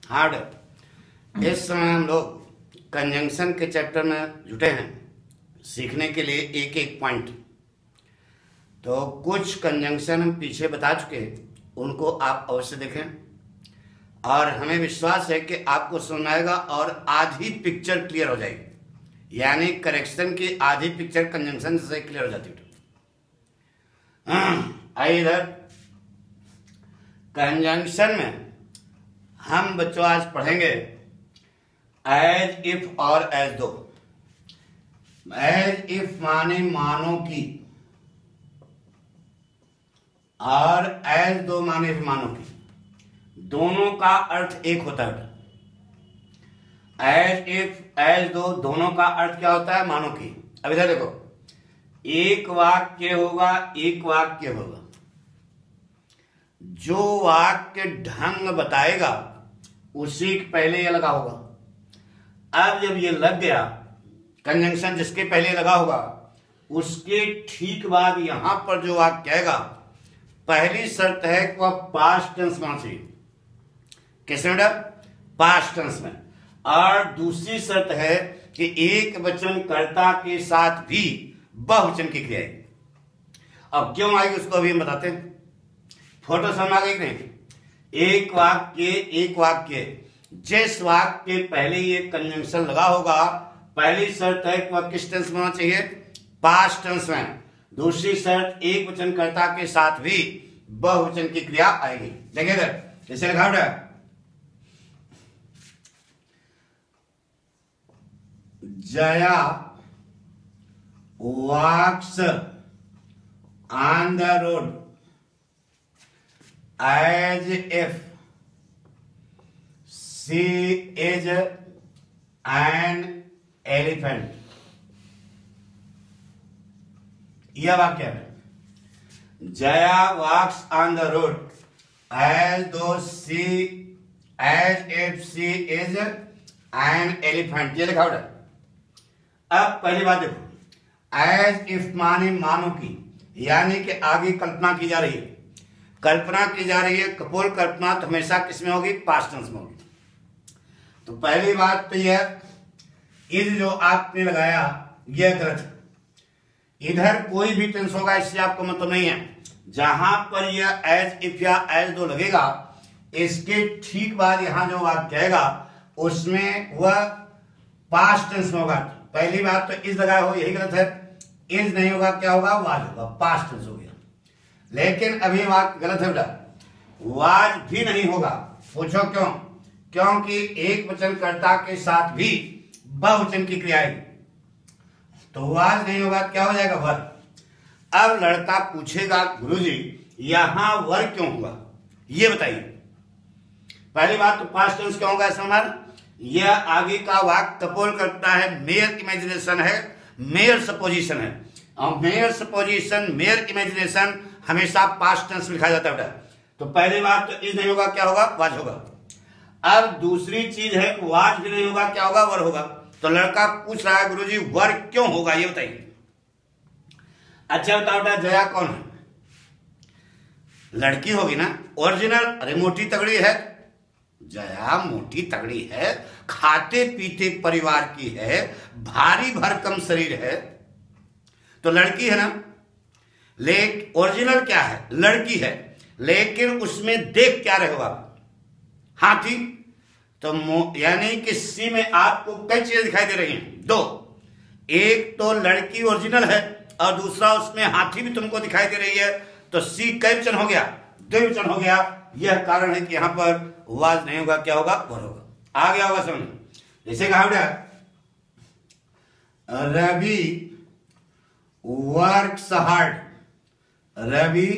Hard है। इस समय हम लोग कंजंक्शन के चैप्टर में जुटे हैं सीखने के लिए एक एक पॉइंट। तो कुछ कंजंक्शन हम पीछे बता चुके हैं, उनको आप अवश्य देखें और हमें विश्वास है कि आपको समझ आएगा और आधी पिक्चर क्लियर हो जाएगी। यानी करेक्शन की आधी पिक्चर कंजंक्शन से क्लियर हो जाती है। आइए इधर कंजंक्शन में हम बच्चों आज पढ़ेंगे एज इफ और एज दो। एज इफ माने मानो की और एज दो माने मानो की, दोनों का अर्थ एक होता है। एज इफ एज दो दोनों का अर्थ क्या होता है? मानो की। अब इधर देखो, एक वाक्य होगा, एक वाक्य होगा, जो वाक्य ढंग बताएगा उसी के पहले ये लगा होगा। अब जब ये लग गया कंजंक्शन जिसके पहले लगा होगा, उसके ठीक बाद यहां पर जो वाक्य आएगा, पहली शर्त है कि वह पास्ट टेंस में चाहिए। किसमें बेटा? पास्ट टेंस में। और दूसरी शर्त है कि एक वचन कर्ता के साथ भी बहुवचन की क्रिया आएगी। अब क्यों आएगी उसको अभी हम बताते हैं। फोटो समझ आ गई कि नहीं? एक वाक्य जिस वाक्य के पहले ये कंजंक्शन लगा होगा, पहली शर्त है कि वह किस टेंस में होना चाहिए? पास्ट टेंस में। दूसरी शर्त एक वचन कर्ता के साथ भी बहुवचन की क्रिया आएगी। देखिए इधर जैसे लिखा हुआ है, Jaya walks on the road as if she is an elephant। यह वाक्य है, Jaya walks on the road as if she is an elephant। ये लिखा हुआ है। अब पहली बात देखो, एज इफ माने मानो की, यानी कि आगे कल्पना की जा रही है। कल्पना की जा रही है, कपोल कल्पना तो हमेशा किसमें होगी? पास्ट टेंस में होगी। तो पहली बात तो यह इज जो आपने लगाया यह गलत है। इधर कोई भी टेंस होगा इससे आपको मतलब नहीं है। जहां पर यह एज इफ या एज दो लगेगा, इसके ठीक बाद यहां जो वाक्य आएगा उसमें वह पास्ट टेंस में होगा। पहली बात तो इज लगाया हो, यही गलत है। इज नहीं होगा, क्या होगा? वाज होगा, पास्ट टेंस हो गया। लेकिन अभी वाक्य गलत है बेटा, वाज भी नहीं होगा। पूछो क्यों? क्योंकि एक वचन कर्ता के साथ भी बहुवचन की क्रिया आएगी, तो वाज नहीं होगा, क्या हो जाएगा? वर। अब लड़का पूछेगा गुरुजी यहां वर क्यों हुआ, ये बताइए। पहली बात तो पास्ट टेंस क्यों होगा? ऐसा हमारा यह आगे का वाक्य कपोल कल्पना है, मेयर इमेजिनेशन है, मेयर सपोजिशन है। और मेयर सपोजिशन, मेयर इमेजिनेशन हमेशा पास्ट टेंस में लिखा जाता है बेटा। तो पहली बात तो इज नहीं होगा, क्या होगा? वाज होगा। अब दूसरी चीज है कि वाज भी नहीं होगा, क्या होगा? वर होगा। तो लड़का पूछ रहा है गुरुजी वर क्यों होगा, ये बताइए। अच्छा बताओ बेटा, जया कौन है? लड़की होगी ना, ओरिजिनल। अरे मोटी तगड़ी है, जया मोटी तगड़ी है, खाते पीते परिवार की है, भारी भरकम शरीर है, तो लड़की है ना। लेकिन ओरिजिनल क्या है? लड़की है, लेकिन उसमें देख क्या रहे हो आप? हाथी। तो यानी कि सी में आपको कई चीजें दिखाई दे रही हैं, दो। एक तो लड़की ओरिजिनल है और दूसरा उसमें हाथी भी तुमको दिखाई दे रही है। तो सी कई वचन हो गया? द्विवचन हो गया। यह कारण है कि यहां पर वाज नहीं होगा, क्या होगा? वर होगा। आ गया होगा समझ? जैसे कहा बेटा, Ravi works hard, Ravi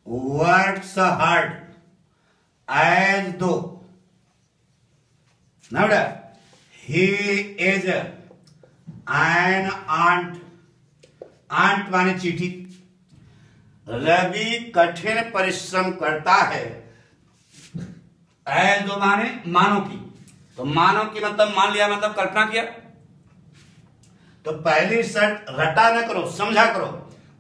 works hard as though ना बेटा he is an ant. Ant माने चींटी। रवि कठिन परिश्रम करता है, एज दो माने मानो की। तो मानो की मतलब मान लिया, मतलब कल्पना किया। तो पहली शर्त रटा न करो, समझा करो।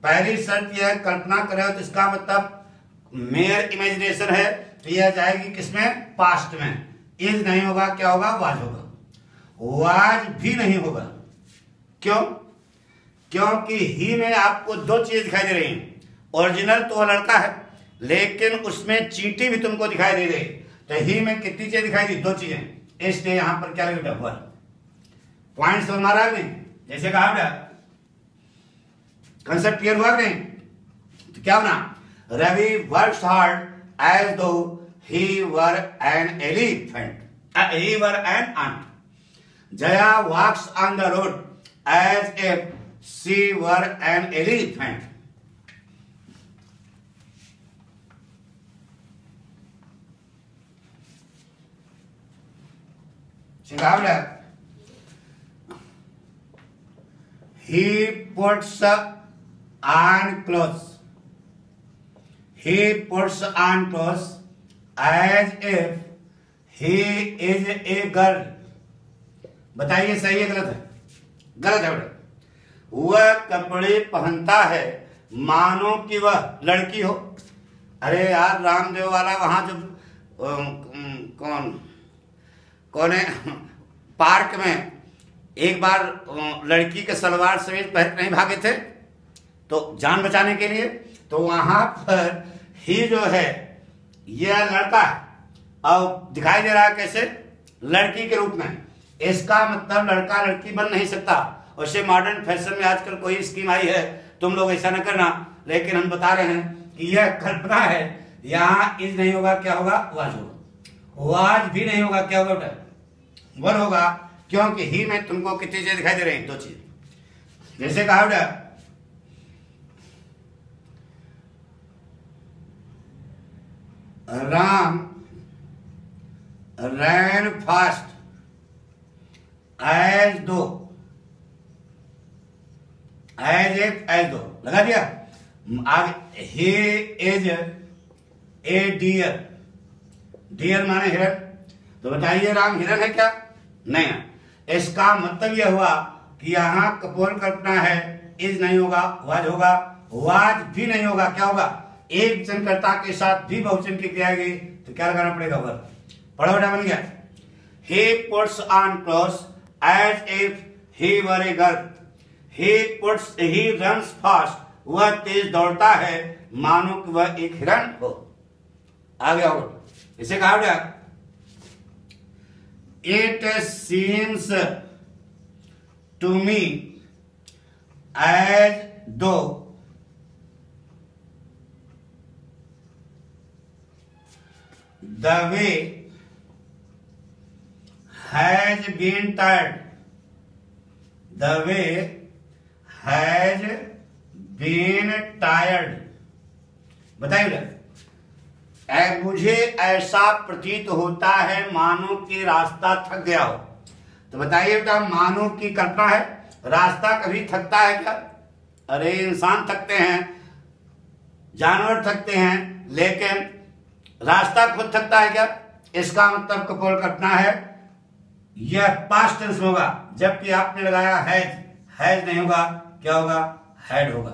पहली शर्त यह कल्पना करे तो इसका मतलब मेयर इमेजिनेशन है, तो यह जाएगी किसमें? पास्ट में। इज नहीं होगा, क्या होगा, वाज होगा। वाज भी नहीं होगा। क्यों? क्योंकि ही में आपको दो चीजें दिखाई दे रही हैं। ओरिजिनल तो वो लड़का है, लेकिन उसमें चींटी भी तुमको दिखाई दे रही। तो ही में कितनी चीजें दिखाई दी? दो चीजें, इसलिए यहां पर क्या लगेगा, वन। पॉइंट समझ मारा नहीं? जैसे कहा बेटा, कंसेप्ट क्लियर हुआ नहीं? तो क्या होना, Ravi works hard as though he were an elephant, he were an ant. Jaya walks on the road as if she were an elephant. Shikhavda. He puts on clothes. He puts on clothes as if he is a girl. बताइए सही है गलत है? गलत है बेटा। वह कपड़े पहनता है मानो कि वह लड़की हो। अरे यार, रामदेव वाला वहां जो कौन है पार्क में एक बार लड़की के सलवार समेत पहन नहीं भागे थे तो जान बचाने के लिए, तो वहां पर ही जो है यह लड़का है और दिखाई दे रहा है कैसे, लड़की के रूप में। इसका मतलब लड़का लड़की बन नहीं सकता। वैसे मॉडर्न फैशन में आजकल कोई स्कीम आई है, तुम लोग ऐसा न करना, लेकिन हम बता रहे हैं कि यह कल्पना है। यहां इज नहीं होगा, क्या होगा, वाज होगा। वाज भी नहीं होगा, क्या होगा बेटा, वन होगा। क्योंकि ही में तुमको कितनी चीजें दिखाई दे रही हैं, दो चीज। जैसे कहा बेटा, Ram ran fast as though, as if, as though लगा दिया। आगे he is a deer, deer माने हिरन। तो बताइए राम हिरन है क्या? नहीं है। इसका मतलब यह हुआ कि यहाँ कपोल कल्पना है, इज नहीं होगा, वाज होगा। वाज भी नहीं होगा, क्या होगा, एक वचनकर्ता के साथ भी बहुवचन की क्रिया आएगी, तो क्या लगाना पड़ेगा, वर। पढ़ो बेटा, बन गया। He puts on clothes as if he were a girl. He runs fast. वह तेज दौड़ता है मानो कि वह एक हिरन हो। आ गया हो, इसे कहा गया, It seems to me as though the way has been tired. The way has been tired. बताइए, मुझे ऐसा प्रतीत होता है मानो कि रास्ता थक गया हो। तो बताइए बेटा, मानो की कल्पना है, रास्ता कभी थकता है क्या? अरे इंसान थकते हैं, जानवर थकते हैं, लेकिन रास्ता खुद थकता है क्या? इसका मतलब कपोल कल्पना है, यह पास्ट टेंस होगा, जबकि आपने लगाया हैज नहीं होगा, क्या होगा, हैड होगा।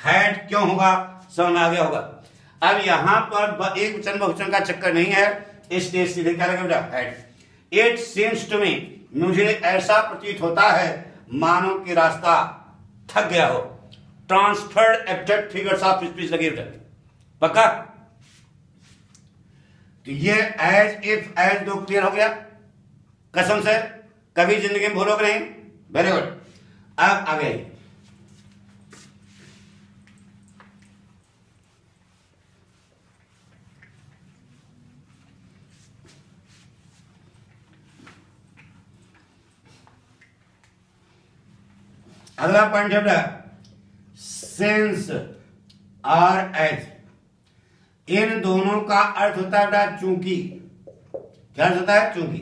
हैड क्यों होगा, समझ में आ गया होगा। अब यहां पर एक वचन बहुवचन का चक्कर नहीं है, इसलिए सीधे क्या लगेगा, had. It seems to me, मुझे ऐसा प्रतीत होता है मानो कि रास्ता थक गया हो। Transferred abject figures of speech लगे बेटा, पक्का। तो ये एज इफ एज दो क्लियर हो गया, कसम से कभी जिंदगी में भूलोगे नहीं। Very good. अब आगे अगला पॉइंट है सिंस और एज। इन दोनों का अर्थ होता है चूंकि। क्या अर्थ होता है, चूंकि।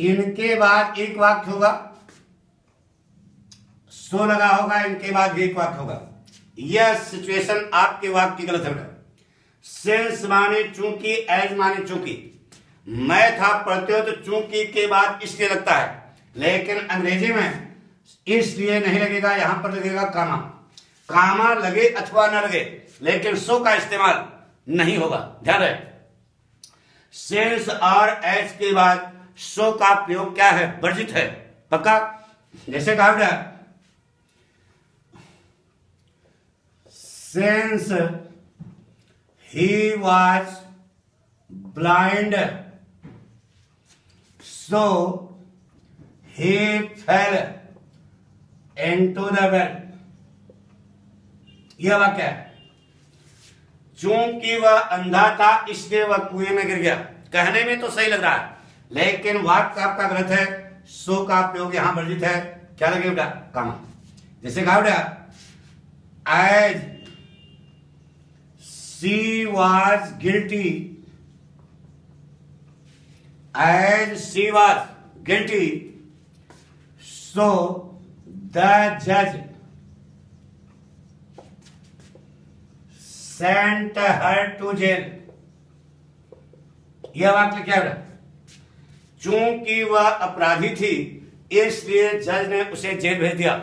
इनके बाद एक वाक्य होगा, सो लगा होगा, इनके बाद भी एक वाक्य होगा। यह सिचुएशन आपके वाक्य की गलत है। सिंस माने चूंकि, एज माने चूंकि। मैं था पढ़ते हो तो चूंकि के बाद इसलिए लगता है, लेकिन अंग्रेजी में इसलिए नहीं लगेगा, यहां पर लगेगा कामा। कामा लगे अथवा न लगे, लेकिन सो का इस्तेमाल नहीं होगा, ध्यान रहे। सिंस और एज के बाद सो का प्रयोग क्या है, वर्जित है। पक्का? जैसे कहा गया since he was blind so he fail into the well. यह वाक्य है। चूंकि वह अंधा था इसलिए वह कुएं में गिर गया। कहने में तो सही लग रहा है, लेकिन वाक्य आपका गलत है। सो का प्रयोग यहां वर्जित है। क्या लगे बेटा? कामा। जैसे कहा बेटा as she was guilty, as she was guilty so the जज सेंट हर टू जेल। यह वाक्य क्या है? चूंकि वह अपराधी थी इसलिए जज ने उसे जेल भेज दिया।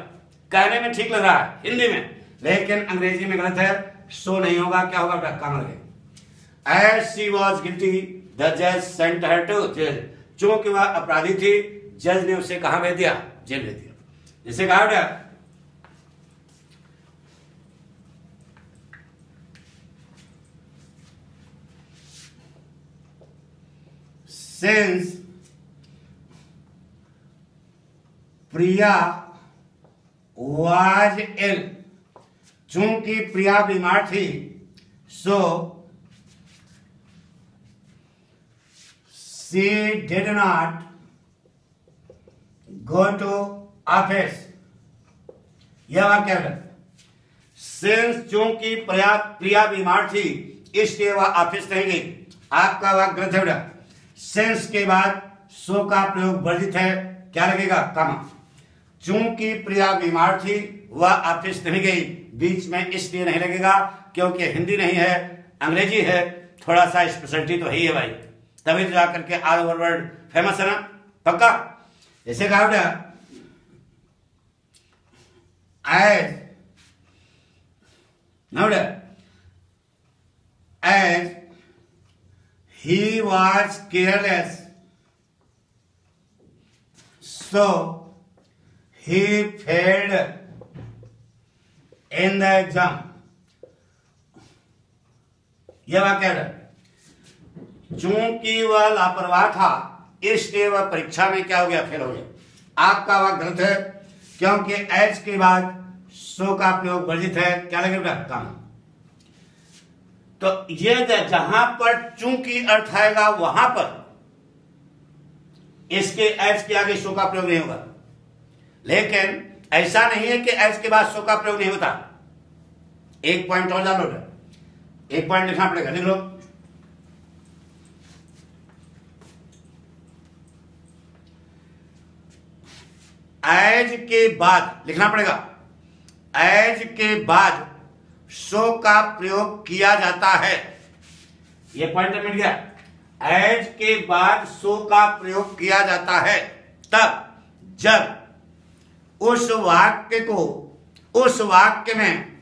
कहने में ठीक लग रहा है हिंदी में, लेकिन अंग्रेजी में गलत है। सो नहीं होगा, क्या होगा बेटा? काम लगे। As she was guilty the जज सेंट हर टू जेल। चूंकि वह अपराधी थी जज ने उसे कहां भेज दिया? जेल भेज दिया। जैसे कहा बेटा सिंस प्रिया वाज इल। चूंकि प्रिया बीमार थी so she did not go to office. यह वाक्य है। सिंस चूंकि प्रिया बीमार थी इसलिए वह ऑफिस नहीं गई। आपका वाक्य गलत है बेटा। सिंस के बाद सो का प्रयोग वर्जित है। क्या लगेगा? कामा। चूंकि प्रिया बीमार थी वह ऑफिस नहीं गई, बीच में इसलिए नहीं लगेगा क्योंकि हिंदी नहीं है, अंग्रेजी है। थोड़ा सा स्पेशलिटी तो है ही है भाई, तभी तो जाकर के ऑल ओवर वर्ल्ड फेमस है ना। पक्का? जैसे कहा बेटा as as he was careless so he failed in the exam। यह वाक्य है। चूंकि वह लापरवाह था इसलिए वह परीक्षा में क्या हो गया? फेल हो गया। आपका वाक्य गलत है क्योंकि एज के बाद सो का प्रयोग वर्जित है। क्या लगेगा? काम। तो ये जहां पर चूंकि अर्थ आएगा वहां पर इसके एज के आगे सो का प्रयोग नहीं होगा। लेकिन ऐसा नहीं है कि एज के बाद सो का प्रयोग नहीं होता। एक पॉइंट और डालो, एक पॉइंट लिखना पड़ेगा। लिख लो एज के बाद लिखना पड़ेगा। एज के बाद सो का प्रयोग किया जाता है। यह पॉइंट मिल गया। एज के बाद सो का प्रयोग किया जाता है तब जब उस वाक्य को उस वाक्य में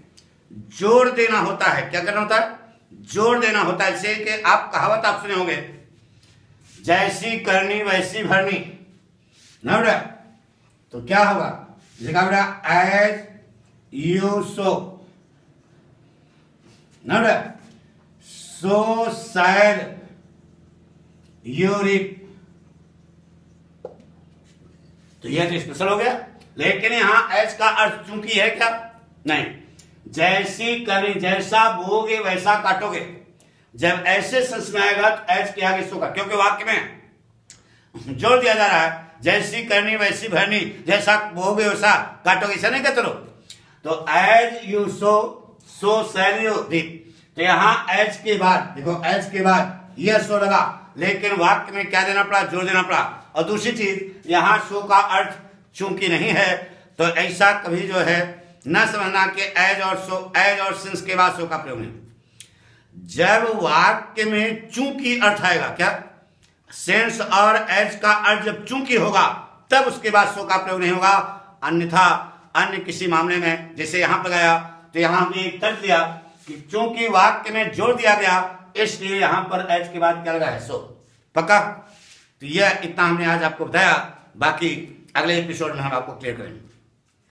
जोड़ देना होता है। क्या करना होता है? जोड़ देना होता है। जैसे कि आप कहावत आप सुने होंगे, जैसी करनी वैसी भरनी ना बेटा। तो क्या होगा? जैसे कहा बेटा एज यू सो ना बेटा, सो शायद यूरिक। तो यह तो स्पेशल हो गया। लेकिन यहां एज का अर्थ चूंकि है क्या? नहीं। जैसी करनी, जैसा बोओगे वैसा काटोगे। जब ऐसे सेंस में आएगा तो एज के आगे सो का, क्योंकि वाक्य में जोड़ दिया जा रहा है। जैसी करनी वैसी भरनी, जैसा बोओगे वैसा काटोगे, ऐसा नहीं कहते लोग। तो as you sow so shall you reap. तो यहां एज के बाद देखो, एज के बाद यह सो लगा, लेकिन वाक्य में क्या देना पड़ा? जोड़ देना पड़ा। और दूसरी चीज, यहां सो का अर्थ चूंकि नहीं है, तो ऐसा कभी जो है न समझना कि एज और सिंस के बाद सो का प्रयोग नहीं। जब वाक्य में चूंकि अर्थ आएगा, क्या सिंस और एज का अर्थ जब चूंकि होगा तब उसके बाद सो का प्रयोग नहीं होगा। अन्यथा अन्य किसी मामले में, जैसे यहां पर गया तो यहां हमने एक तर्क दिया कि चूंकि वाक्य में जोड़ दिया गया इसलिए यहां पर एच के बाद क्या लगा है? सो। पक्का? तो यह इतना हमने आज आपको बताया, बाकी अगले एपिसोड में हम आपको क्लियर करेंगे।